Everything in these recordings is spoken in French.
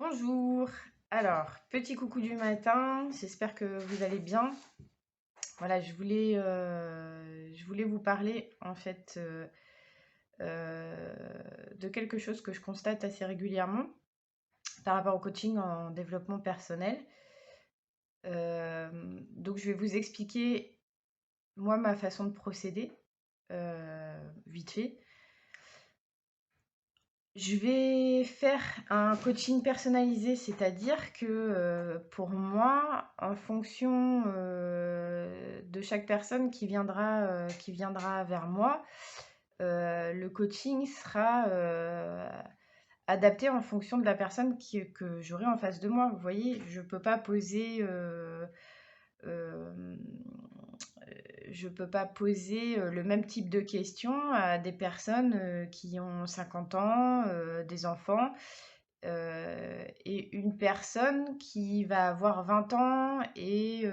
Bonjour. Alors, petit coucou du matin, j'espère que vous allez bien. Voilà, je voulais vous parler en fait de quelque chose que je constate assez régulièrement par rapport au coaching en développement personnel. Donc, je vais vous expliquer moi ma façon de procéder vite fait. Je vais faire un coaching personnalisé, c'est-à-dire que pour moi, en fonction de chaque personne qui viendra vers moi, le coaching sera adapté en fonction de la personne que j'aurai en face de moi. Vous voyez, je ne peux pas poser euh, je peux pas poser le même type de questions à des personnes qui ont 50 ans, des enfants, et une personne qui va avoir 20 ans et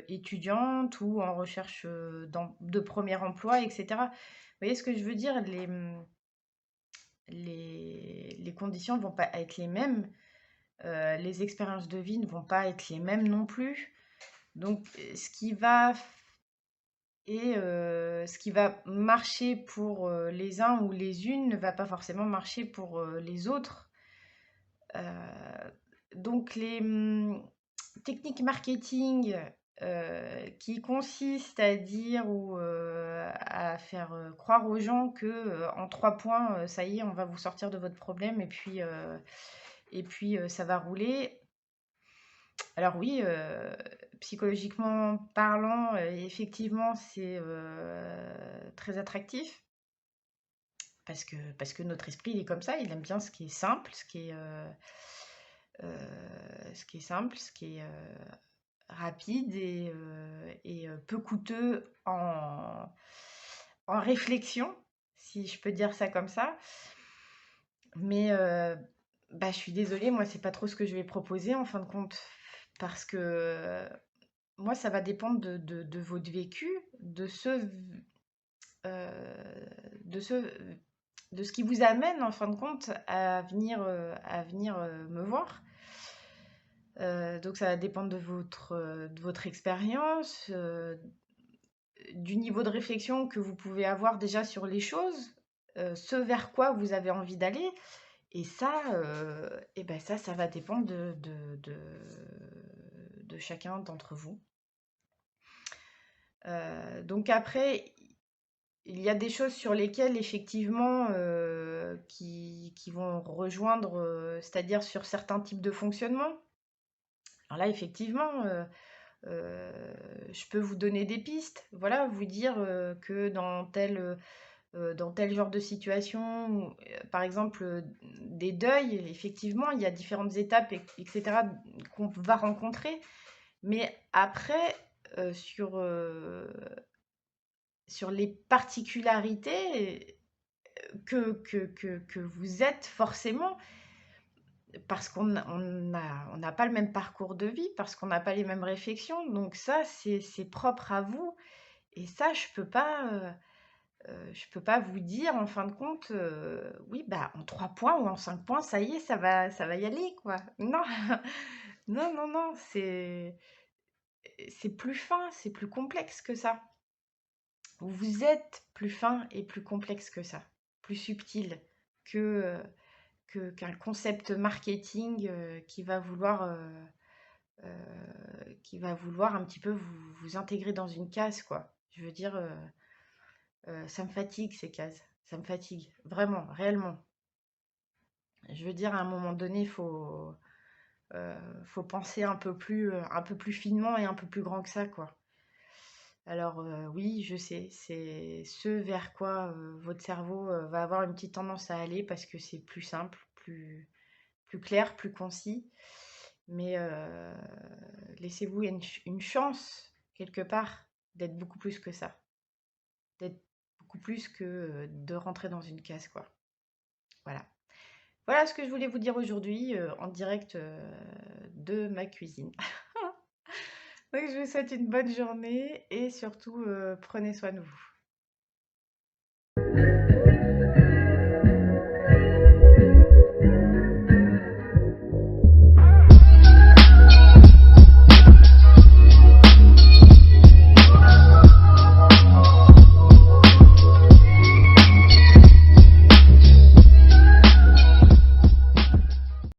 étudiante ou en recherche de premier emploi, etc. Vous voyez ce que je veux dire? Les conditions ne vont pas être les mêmes, les expériences de vie ne vont pas être les mêmes non plus. Donc, ce qui va marcher pour les uns ou les unes ne va pas forcément marcher pour les autres. Euh, donc les techniques marketing qui consistent à dire ou à faire croire aux gens que en 3 points, ça y est, on va vous sortir de votre problème et puis ça va rouler. Alors oui, psychologiquement parlant, effectivement, c'est très attractif parce que notre esprit, il est comme ça, il aime bien ce qui est simple, ce qui est rapide et peu coûteux en réflexion, si je peux dire ça comme ça. Mais bah, je suis désolée, moi, c'est pas trop ce que je vais proposer en fin de compte, parce que moi, ça va dépendre de votre vécu, de ce, de ce qui vous amène en fin de compte à venir me voir. Donc ça va dépendre de votre expérience, du niveau de réflexion que vous pouvez avoir déjà sur les choses, ce vers quoi vous avez envie d'aller. Et ça, et ben ça va dépendre de chacun d'entre vous. Donc après, il y a des choses sur lesquelles effectivement qui vont rejoindre, c'est-à-dire sur certains types de fonctionnement. Alors là, effectivement, je peux vous donner des pistes. Voilà, vous dire que dans tel genre de situation, par exemple, des deuils, effectivement, il y a différentes étapes, etc., qu'on va rencontrer. Mais après, sur les particularités que vous êtes forcément, parce qu'on n'a pas le même parcours de vie, parce qu'on n'a pas les mêmes réflexions. Donc ça, c'est propre à vous. Et ça, je peux pas vous dire en fin de compte, oui, bah en 3 points ou en 5 points, ça y est, ça va y aller, quoi. Non, non, non, non, c'est plus fin, c'est plus complexe que ça. Vous êtes plus fin et plus complexe que ça, plus subtil que, qu'un concept marketing qui va vouloir un petit peu vous intégrer dans une case, quoi. Je veux dire, ça me fatigue ces cases, ça me fatigue, vraiment, réellement. Je veux dire, à un moment donné, faut penser un peu plus finement et un peu plus grand que ça, quoi. Alors oui, je sais, c'est ce vers quoi votre cerveau va avoir une petite tendance à aller parce que c'est plus simple, plus clair, plus concis. Mais laissez-vous une chance, quelque part, d'être beaucoup plus que ça. D'être beaucoup plus que de rentrer dans une case, quoi. Voilà. Voilà ce que je voulais vous dire aujourd'hui en direct de ma cuisine. Donc je vous souhaite une bonne journée et surtout prenez soin de vous.